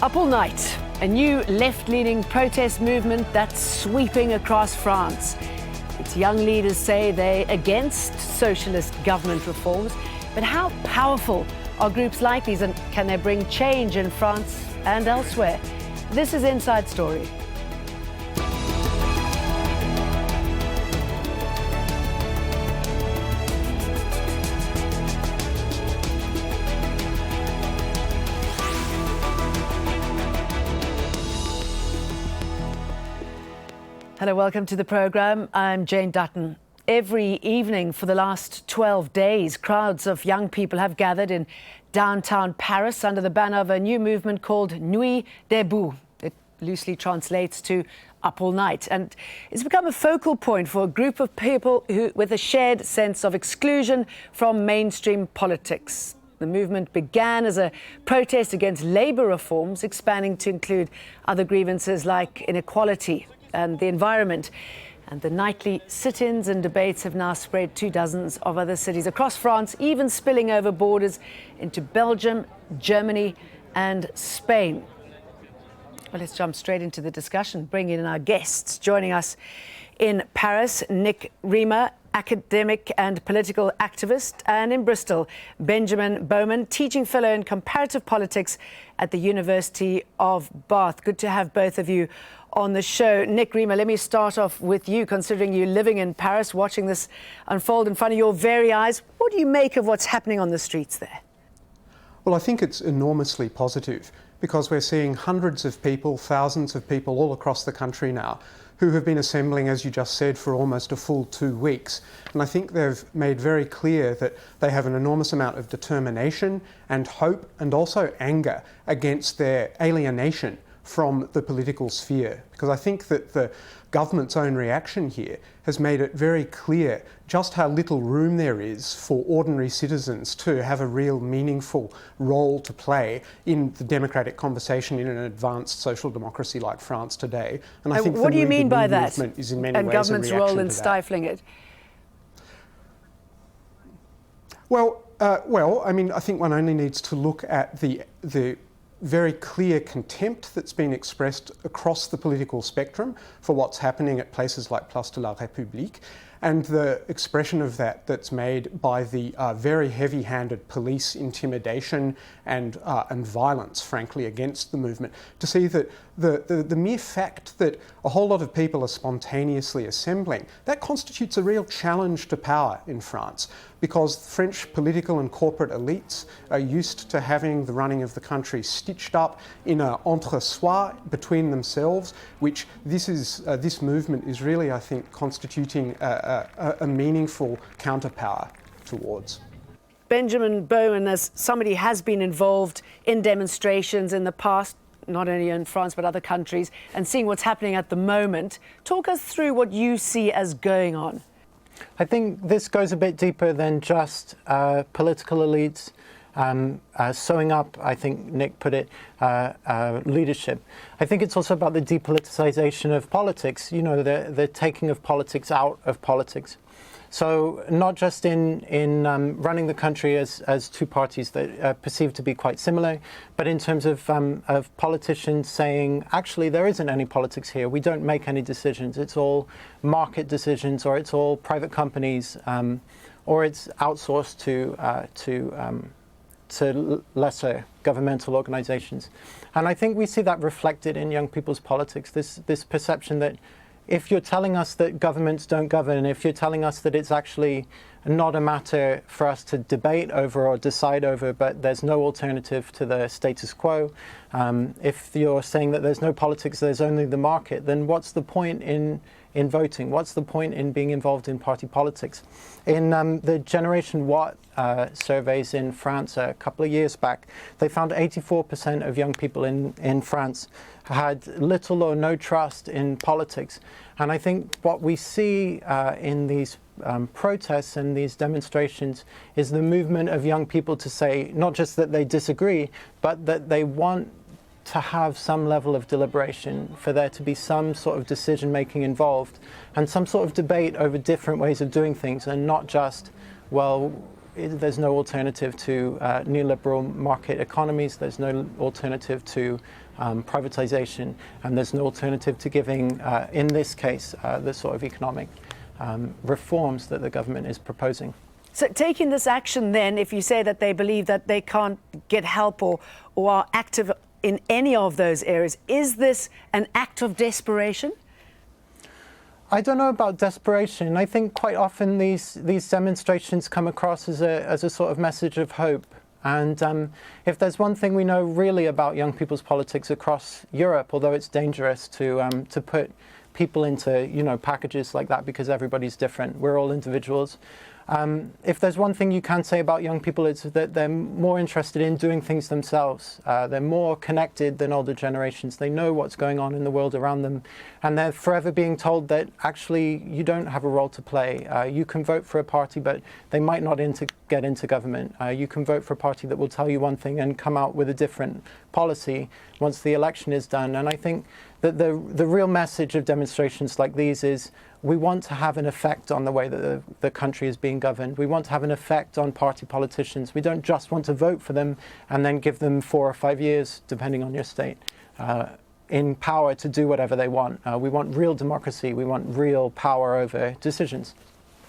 Up all night, a new left-leaning protest movement that's sweeping across France. Its young leaders say they're against socialist government reforms. But how powerful are groups like these, and can they bring change in France and elsewhere? This is Inside Story. Hello, welcome to the programme. I'm Jane Dutton. Every evening for the last 12 days, crowds of young people have gathered in downtown Paris under the banner of a new movement called Nuit Debout. It loosely translates to up all night. And it's become a focal point for a group of people with a shared sense of exclusion from mainstream politics. The movement began as a protest against labour reforms, expanding to include other grievances like inequality and the environment. And the nightly sit-ins and debates have now spread to dozens of other cities across France, even spilling over borders into Belgium, Germany and Spain. Well, let's jump straight into the discussion, bring in our guests. Joining us in Paris, Riemer, academic and political activist, and in Bristol, Bowman, teaching fellow in comparative politics at the University of Bath. Good to have both of you on the show. Riemer, let me start off with you, considering you living in Paris, watching this unfold in front of your very eyes. What do you make of what's happening on the streets there? Well, I think it's enormously positive because we're seeing hundreds of people, thousands of people all across the country now who have been assembling, as you just said, for almost a full 2 weeks. And I think they've made very clear that they have an enormous amount of determination and hope and also anger against their alienation from the political sphere, because I think that the government's own reaction here has made it very clear just how little room there is for ordinary citizens to have a real meaningful role to play in the democratic conversation in an advanced social democracy like France today. And I think what do you mean by that? Is in many and ways government's a reaction role in to stifling it? Well, I mean, I think one only needs to look at the very clear contempt that's been expressed across the political spectrum for what's happening at places like Place de la République, and the expression of that's made by the very heavy-handed police intimidation and violence, frankly, against the movement. To see that the mere fact that a whole lot of people are spontaneously assembling, that constitutes a real challenge to power in France, because French political and corporate elites are used to having the running of the country stitched up in an entre-soi between themselves, which this movement is really, I think, constituting a meaningful counterpower towards. Bowman, as somebody has been involved in demonstrations in the past, not only in France but other countries, and seeing what's happening at the moment, talk us through what you see as going on. I think this goes a bit deeper than just political elites sewing up, I think Nick put it, leadership. I think it's also about the depoliticization of politics, you know, the taking of politics out of politics. So not just in running the country as two parties that are perceived to be quite similar, but in terms of politicians saying, actually, there isn't any politics here. We don't make any decisions. It's all market decisions, or it's all private companies, or it's outsourced to lesser governmental organizations. And I think we see that reflected in young people's politics, this perception that if you're telling us that governments don't govern, if you're telling us that it's actually not a matter for us to debate over or decide over, but there's no alternative to the status quo, if you're saying that there's no politics, there's only the market, then what's the point in voting? What's the point in being involved in party politics? In the Generation What surveys in France a couple of years back, they found 84% of young people in France had little or no trust in politics. And I think what we see in these protests and these demonstrations is the movement of young people to say not just that they disagree, but that they want to have some level of deliberation, for there to be some sort of decision making involved and some sort of debate over different ways of doing things, and not just, well, there's no alternative to neoliberal market economies, there's no alternative to privatization, and there's no alternative to giving, in this case, the sort of economic reforms that the government is proposing. So taking this action then, if you say that they believe that they can't get help or are active in any of those areas, is this an act of desperation? I don't know about desperation. I think quite often these demonstrations come across as a sort of message of hope. And if there's one thing we know really about young people's politics across Europe, although it's dangerous to put people into, you know, packages like that because everybody's different, we're all individuals. If there's one thing you can say about young people, it's that they're more interested in doing things themselves. They're more connected than older generations. They know what's going on in the world around them. And they're forever being told that actually you don't have a role to play. You can vote for a party, but they might not get into government. You can vote for a party that will tell you one thing and come out with a different policy once the election is done. And I think that the real message of demonstrations like these is we want to have an effect on the way that the country is being governed. We want to have an effect on party politicians. We don't just want to vote for them and then give them 4 or 5 years, depending on your state, in power to do whatever they want. We want real democracy. We want real power over decisions.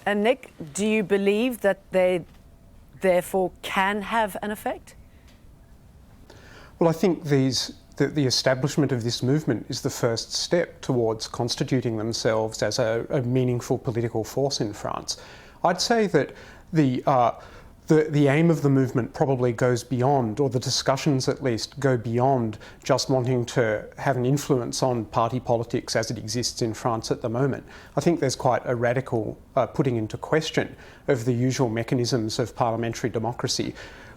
And Nick, do you believe that they therefore can have an effect? Well, I think the establishment of this movement is the first step towards constituting themselves as a meaningful political force in France. I'd say that the aim of the movement probably goes beyond, or the discussions at least go beyond, just wanting to have an influence on party politics as it exists in France at the moment. I think there's quite a radical putting into question of the usual mechanisms of parliamentary democracy,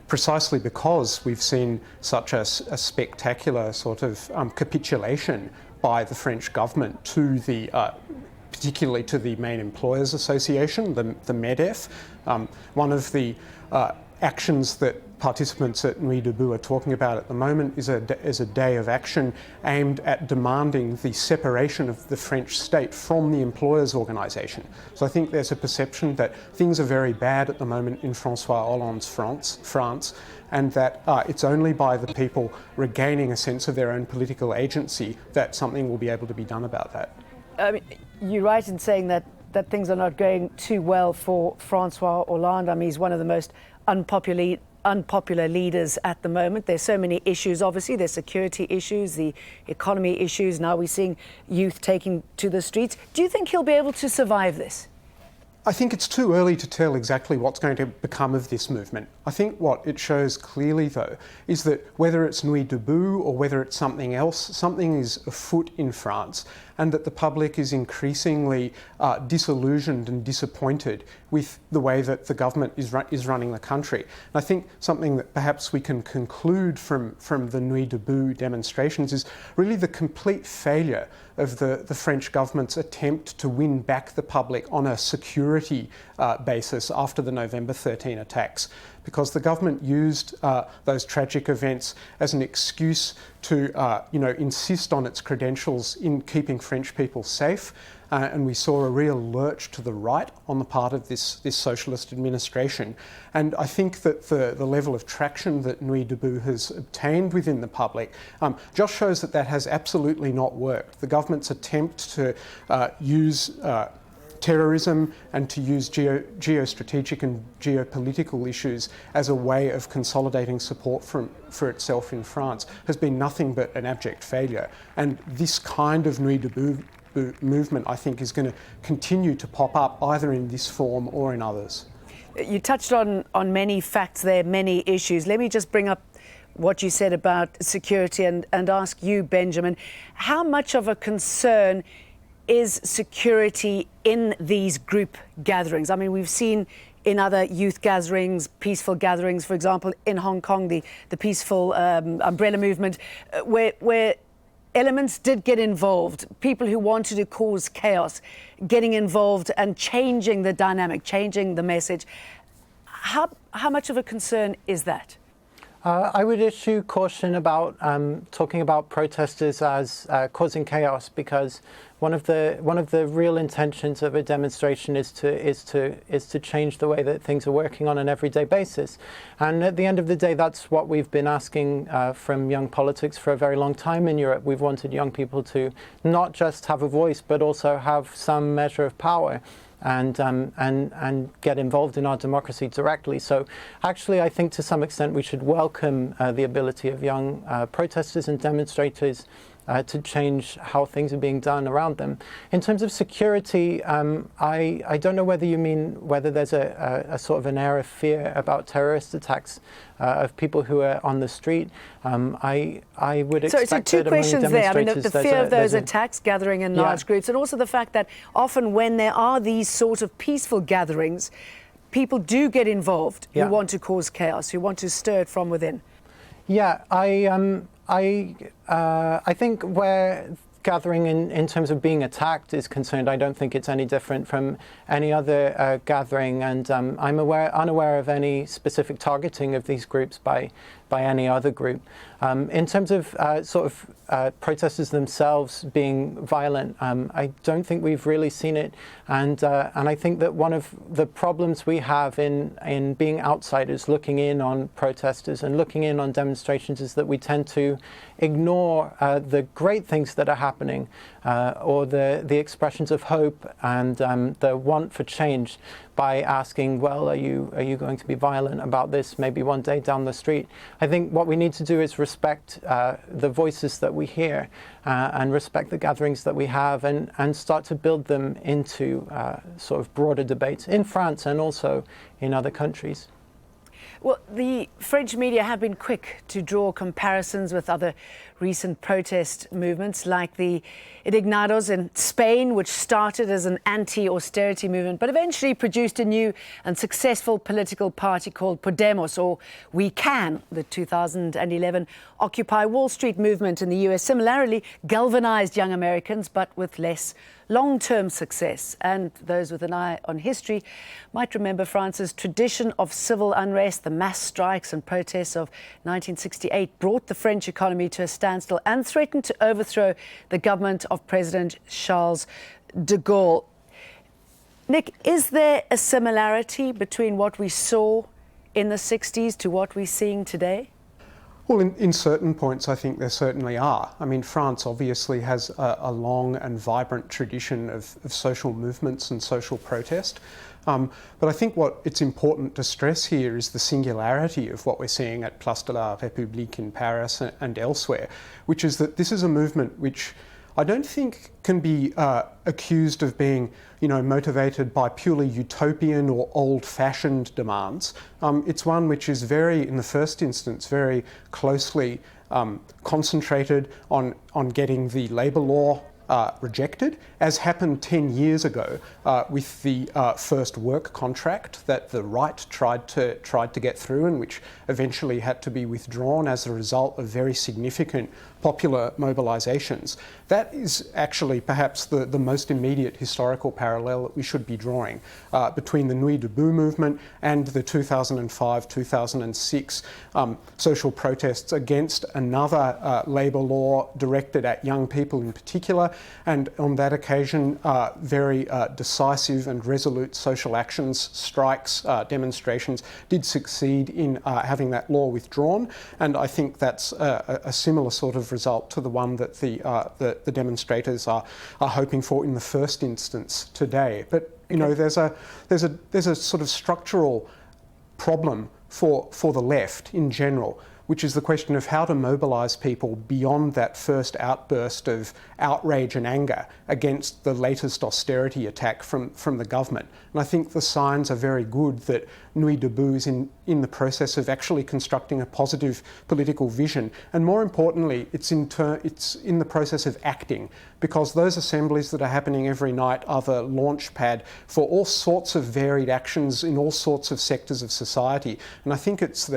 precisely because we've seen such a spectacular sort of capitulation by the French government to the, particularly to the main employers association, the MEDEF. One of the actions that participants at Nuit Debout are talking about at the moment is a day of action aimed at demanding the separation of the French state from the employers' organisation. So I think there's a perception that things are very bad at the moment in François Hollande's France, and that it's only by the people regaining a sense of their own political agency that something will be able to be done about that. I mean, you're right in saying that things are not going too well for François Hollande. I mean, he's one of the most unpopular leaders at the moment. There's so many issues, obviously. There's security issues, the economy issues. Now we're seeing youth taking to the streets. Do you think he'll be able to survive this? I think it's too early to tell exactly what's going to become of this movement. I think what it shows clearly, though, is that whether it's Nuit Debout or whether it's something else, something is afoot in France, and that the public is increasingly disillusioned and disappointed with the way that the government is running the country. And I think something that perhaps we can conclude from the Nuit Debout demonstrations is really the complete failure of the French government's attempt to win back the public on a security basis after the November 13 attacks, because the government used those tragic events as an excuse to insist on its credentials in keeping French people safe. And we saw a real lurch to the right on the part of this socialist administration. And I think that the level of traction that Nuit Debout has obtained within the public just shows that has absolutely not worked. The government's attempt to use terrorism and to use geostrategic and geopolitical issues as a way of consolidating support for itself in France has been nothing but an abject failure. And this kind of Nuit Debout movement, I think, is going to continue to pop up either in this form or in others. You touched on many facts there, many issues. Let me just bring up what you said about security and ask you, Benjamin, how much of a concern is security in these group gatherings? I mean, we've seen in other youth gatherings, peaceful gatherings, for example, in Hong Kong, the peaceful umbrella movement, where elements did get involved, people who wanted to cause chaos, getting involved and changing the dynamic, changing the message. How much of a concern is that? I would issue caution about talking about protesters as causing chaos, because one of the real intentions of a demonstration is to change the way that things are working on an everyday basis. And at the end of the day, that's what we've been asking from young politics for a very long time in Europe. We've wanted young people to not just have a voice, but also have some measure of power and get involved in our democracy directly. So actually, I think to some extent we should welcome the ability of young protesters and demonstrators to change how things are being done around them. In terms of security, I don't know whether you mean whether there's a sort of an air of fear about terrorist attacks of people who are on the street. I would expect so two that among questions there. I mean, the fear of those there's attacks gathering in large groups, and also the fact that often when there are these sort of peaceful gatherings, people do get involved who want to cause chaos, who want to stir it from within. Yeah, I think where gathering in terms of being attacked is concerned, I don't think it's any different from any other gathering, and I'm unaware of any specific targeting of these groups by any other group. In terms of protesters themselves being violent, I don't think we've really seen it, and I think that one of the problems we have in being outsiders looking in on protesters and looking in on demonstrations is that we tend to ignore the great things that are happening or the expressions of hope and the want for change by asking, well, are you going to be violent about this maybe one day down the street? I think what we need to do is respect the voices that we hear and respect the gatherings that we have and start to build them into sort of broader debates in France and also in other countries. Well, the French media have been quick to draw comparisons with other recent protest movements like the Indignados in Spain, which started as an anti-austerity movement, but eventually produced a new and successful political party called Podemos, or We Can. The 2011 Occupy Wall Street movement in the US similarly galvanized young Americans, but with less long-term success. And those with an eye on history might remember France's tradition of civil unrest. The mass strikes and protests of 1968 brought the French economy to a standstill and threatened to overthrow the government of President Charles de Gaulle. Nick, is there a similarity between what we saw in the 60s to what we're seeing today? Well, in certain points, I think there certainly are. I mean, France obviously has a long and vibrant tradition of social movements and social protest. But I think what it's important to stress here is the singularity of what we're seeing at Place de la République in Paris and elsewhere, which is that this is a movement which I don't think can be accused of being, motivated by purely utopian or old-fashioned demands. It's one which is in the first instance, very closely concentrated on getting the labour law rejected, as happened 10 years ago with the first work contract that the right tried to get through and which eventually had to be withdrawn as a result of very significant popular mobilisations. That is actually perhaps the most immediate historical parallel that we should be drawing between the Nuit Debout movement and the 2005-2006 social protests against another labour law directed at young people in particular, and on that occasion very decisive and resolute social actions, strikes, demonstrations did succeed in having that law withdrawn, and I think that's a similar sort of result to the one that the demonstrators are hoping for in the first instance today. But there's a sort of structural problem for the left in general, which is the question of how to mobilise people beyond that first outburst of outrage and anger against the latest austerity attack from the government. And I think the signs are very good that Nuit Debout is in the process of actually constructing a positive political vision. And more importantly, it's in the process of acting, because those assemblies that are happening every night are the launch pad for all sorts of varied actions in all sorts of sectors of society. And I think it's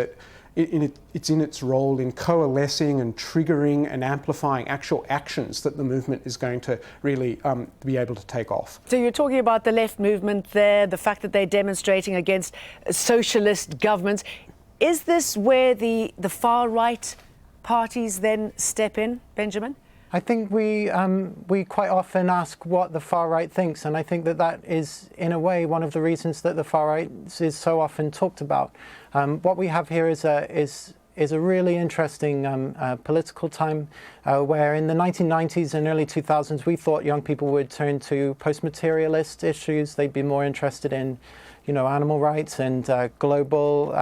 in its role in coalescing and triggering and amplifying actual actions that the movement is going to really be able to take off. So you're talking about the left movement there, the fact that they're demonstrating against socialist governments. Is this where the far right parties then step in, Benjamin? I think we quite often ask what the far right thinks, and I think that is, in a way, one of the reasons that the far right is so often talked about. What we have here is a really interesting political time where in the 1990s and early 2000s we thought young people would turn to post-materialist issues. They'd be more interested in animal rights and global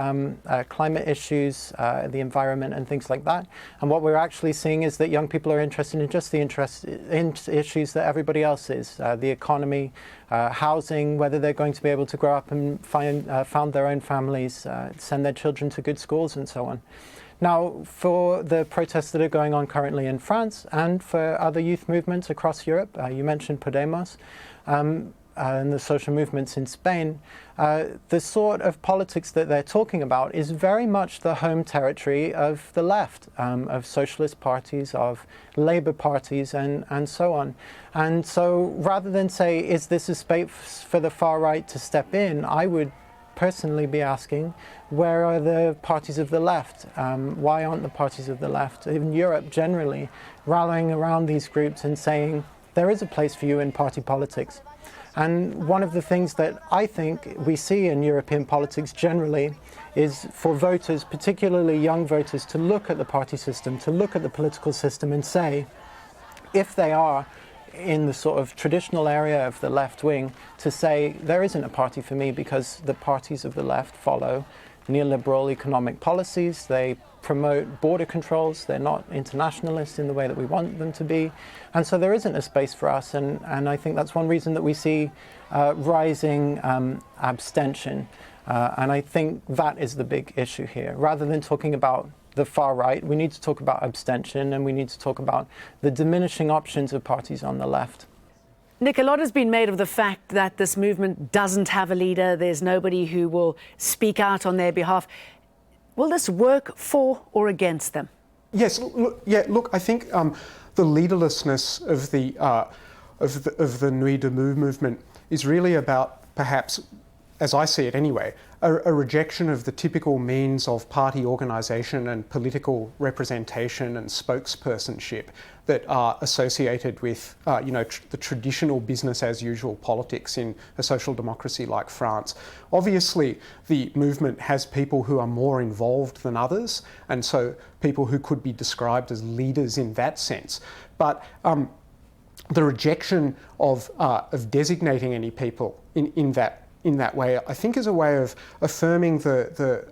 climate issues, the environment and things like that. And what we're actually seeing is that young people are interested in just the issues that everybody else is, the economy, housing, whether they're going to be able to grow up and found their own families, send their children to good schools and so on. Now, for the protests that are going on currently in France and for other youth movements across Europe, you mentioned Podemos, and the social movements in Spain, the sort of politics that they're talking about is very much the home territory of the left, of socialist parties, of Labour parties, and so on. And so rather than say, is this a space for the far right to step in, I would personally be asking, where are the parties of the left? Why aren't the parties of the left, in Europe generally, rallying around these groups and saying, there is a place for you in party politics? And one of the things that I think we see in European politics generally is for voters, particularly young voters, to look at the party system, to look at the political system and say, if they are in the sort of traditional area of the left wing, to say there isn't a party for me because the parties of the left follow neoliberal economic policies, they promote border controls, they're not internationalist in the way that we want them to be, and so there isn't a space for us, and I think that's one reason that we see rising abstention, and I think that is the big issue here. Rather than talking about the far right, we need to talk about abstention, and we need to talk about the diminishing options of parties on the left. Nick, a lot has been made of the fact that this movement doesn't have a leader. There's nobody who will speak out on their behalf. Will this work for or against them? Yes. Look. I think the leaderlessness of the Nuit Debout movement is really about, perhaps, as I see it anyway, a rejection of the typical means of party organisation and political representation and spokespersonship that are associated with, the traditional business as usual politics in a social democracy like France. Obviously, the movement has people who are more involved than others, and so people who could be described as leaders in that sense. But the rejection of designating any people in that way, I think, is a way of affirming the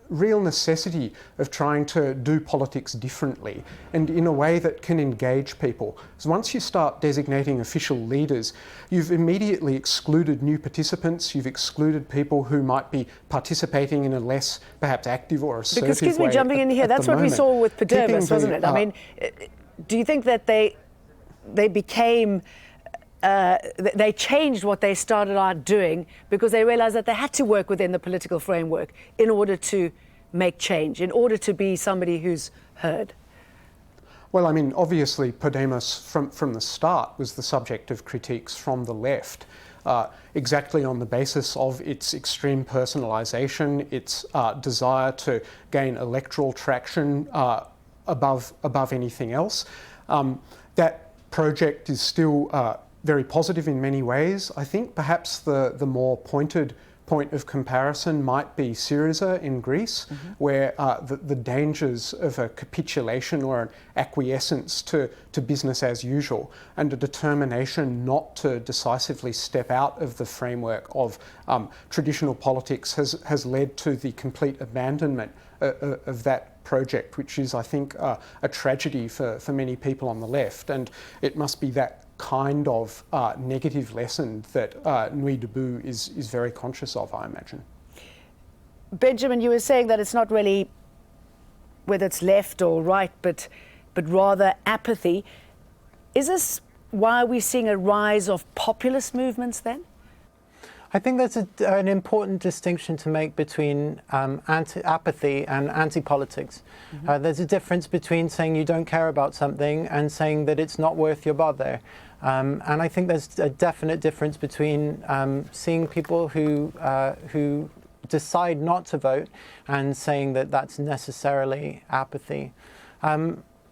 real necessity of trying to do politics differently and in a way that can engage people. Because once you start designating official leaders, you've immediately excluded new participants, you've excluded people who might be participating in a less perhaps active or assertive way. Because, excuse me, jumping in here, that's what we saw with Podemos, wasn't it? I mean, do you think that they became... they changed what they started out doing because they realized that they had to work within the political framework in order to make change, in order to be somebody who's heard? Well, I mean, obviously Podemos from the start was the subject of critiques from the left, exactly on the basis of its extreme personalisation, its desire to gain electoral traction above anything else. That project is still very positive in many ways. I think perhaps the more pointed point of comparison might be Syriza in Greece, where the dangers of a capitulation or an acquiescence to business as usual and a determination not to decisively step out of the framework of traditional politics has led to the complete abandonment of that project, which is, I think, a tragedy for many people on the left. And it must be that kind of negative lesson that Nuit Debout is very conscious of, I imagine. Benjamin, you were saying that it's not really whether it's left or right, but rather apathy. Is this why we're seeing a rise of populist movements then? I think there's an important distinction to make between apathy and anti-politics. There's a difference between saying you don't care about something and saying that it's not worth your bother. And I think there's a definite difference between seeing people who decide not to vote and saying that that's necessarily apathy.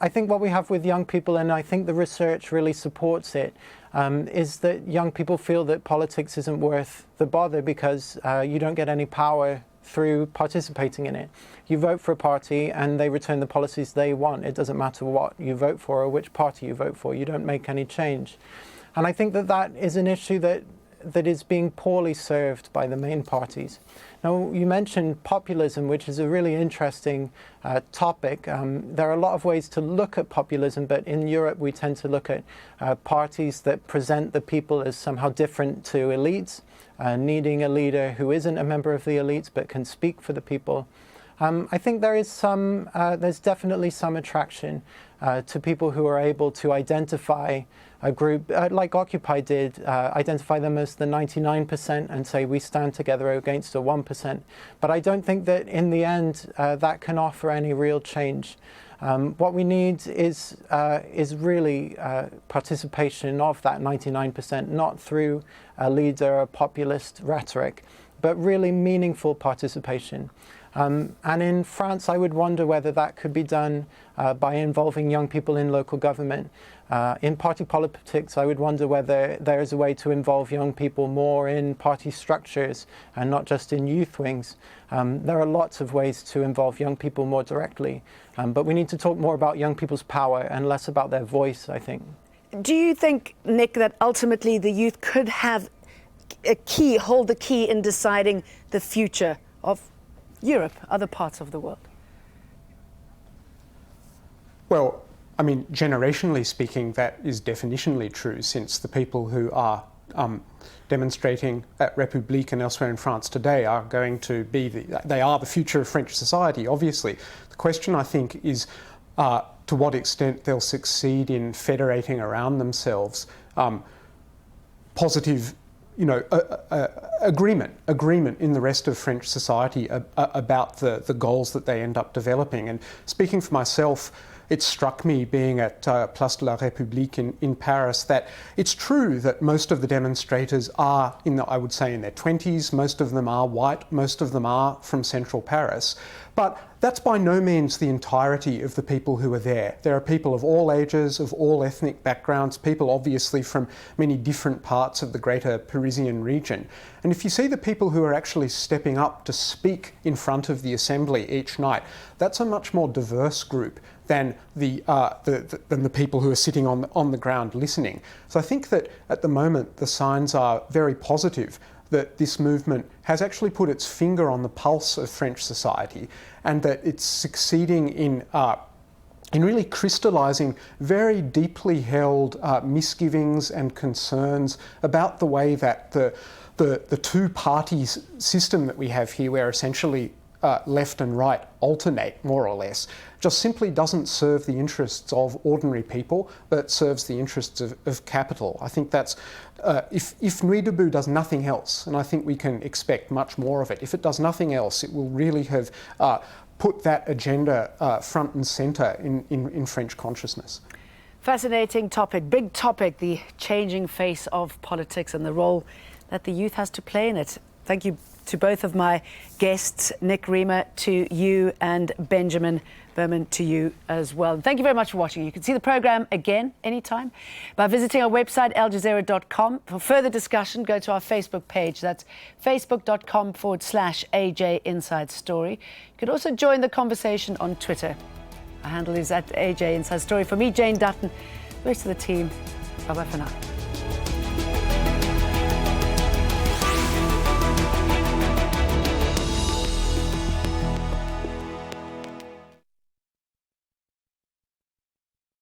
I think what we have with young people, and I think the research really supports it, is that young people feel that politics isn't worth the bother because you don't get any power through participating in it. You vote for a party and they return the policies they want. It doesn't matter what you vote for or which party you vote for. You don't make any change. And I think that that is an issue that is being poorly served by the main parties. Now, you mentioned populism, which is a really interesting topic. There are a lot of ways to look at populism, but in Europe we tend to look at parties that present the people as somehow different to elites, needing a leader who isn't a member of the elites but can speak for the people. I think there's definitely some attraction to people who are able to identify a group, like Occupy did, identify them as the 99% and say we stand together against the 1%. But I don't think that in the end that can offer any real change. What we need is really participation of that 99%, not through a leader or populist rhetoric, but really meaningful participation. And in France, I would wonder whether that could be done by involving young people in local government. In party politics, I would wonder whether there is a way to involve young people more in party structures and not just in youth wings. There are lots of ways to involve young people more directly, but we need to talk more about young people's power and less about their voice, I think. Do you think, Nick, that ultimately the youth could have hold the key in deciding the future of Europe, other parts of the world? Well, I mean, generationally speaking, that is definitionally true, since the people who are demonstrating at République and elsewhere in France today are going to be they are the future of French society, obviously. The question, I think, is to what extent they'll succeed in federating around themselves positive, agreement in the rest of French society about the goals that they end up developing. And speaking for myself, it struck me being at Place de la République in Paris that it's true that most of the demonstrators are, I would say, in their 20s. Most of them are white. Most of them are from central Paris. But that's by no means the entirety of the people who are there. There are people of all ages, of all ethnic backgrounds, people obviously from many different parts of the greater Parisian region. And if you see the people who are actually stepping up to speak in front of the assembly each night, that's a much more diverse group than the people who are sitting on the ground listening. So I think that at the moment the signs are very positive that this movement has actually put its finger on the pulse of French society, and that it's succeeding in really crystallising very deeply held misgivings and concerns about the way that the two-party system that we have here, where essentially left and right alternate more or less, just simply doesn't serve the interests of ordinary people, but serves the interests of capital. I think that's, if Nuit Debout does nothing else, and I think we can expect much more of it, if it does nothing else, it will really have put that agenda front and centre in French consciousness. Fascinating topic, big topic, the changing face of politics and the role that the youth has to play in it. Thank you to both of my guests, Nick Riemer to you and Benjamin Bowman to you as well. And thank you very much for watching. You can see the programme again anytime by visiting our website, aljazeera.com. For further discussion, go to our Facebook page. That's facebook.com/AJ Inside Story. You can also join the conversation on Twitter. Our handle is @AJ Inside Story. For me, Jane Dutton, the rest of the team, bye-bye for now.